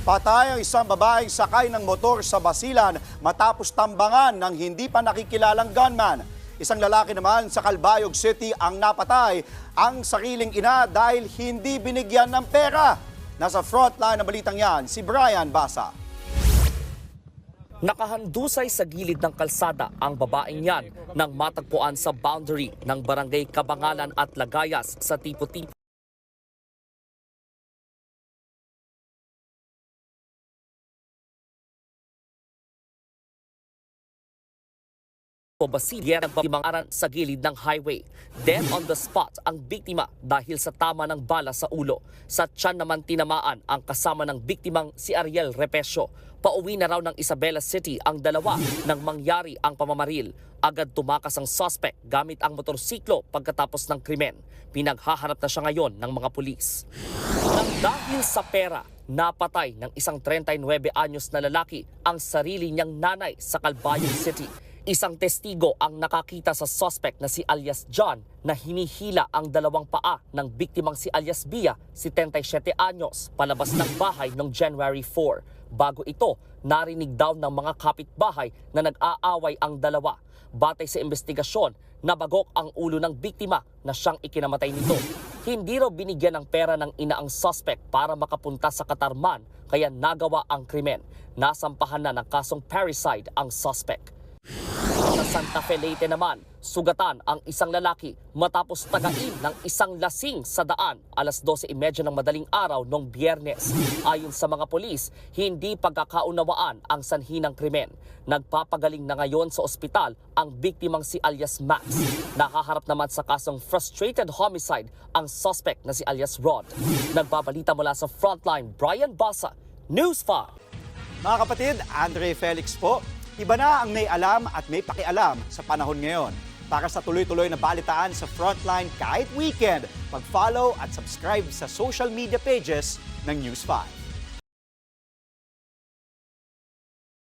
Patay ang isang babaeng sakay ng motor sa Basilan matapos tambangan ng hindi pa nakikilalang gunman. Isang lalaki naman sa Calbayog City ang napatay ang sariling ina dahil hindi binigyan ng pera. Nasa frontline ng balitang yan, si Brian Basa. Nakahandusay sa gilid ng kalsada ang babaeng yan nang matagpuan sa boundary ng barangay Kabangalan at Lagayas sa Tipo-Tipo. Basilia nagpamangaran sa gilid ng highway. Dead on the spot ang biktima dahil sa tama ng bala sa ulo. Sa tiyan naman tinamaan ang kasama ng biktimang si Ariel Repesio. Pauwi na raw ng Isabela City ang dalawa nang mangyari ang pamamaril. Agad tumakas ang suspect gamit ang motorsiklo pagkatapos ng krimen. Pinaghaharap na siya ngayon ng mga pulis. Nang dahil sa pera, napatay ng isang 39 anyos na lalaki ang sarili niyang nanay sa Calbayog City. Isang testigo ang nakakita sa suspect na si alias John na hinihila ang dalawang paa ng biktimang si alias Bia, 77 anyos, palabas ng bahay noong January 4. Bago ito, narinig daw ng mga kapitbahay na nag-aaway ang dalawa. Batay sa investigasyon, nabagok ang ulo ng biktima na siyang ikinamatay nito. Hindi raw binigyan ng pera ng ina ang suspect para makapunta sa katarman, kaya nagawa ang krimen. Nasampahan na ng kasong parricide ang suspect. Sa Santa Fe Leyte naman, sugatan ang isang lalaki matapos tagain ng isang lasing sa daan alas 12:30 ng madaling araw noong Biyernes. Ayon sa mga polis, hindi pagkakaunawaan ang sanhi ng krimen. Nagpapagaling na ngayon sa ospital ang biktimang si alias Max. Nakaharap naman sa kasong frustrated homicide ang suspect na si alias Rod. Nagbabalita mula sa Frontline, Brian Basa, News 5. Mga kapatid, Andre Felix po. Iba na ang may alam at may pakialam sa panahon ngayon. Para sa tuloy-tuloy na balitaan sa Frontline kahit weekend, mag-follow at subscribe sa social media pages ng News 5.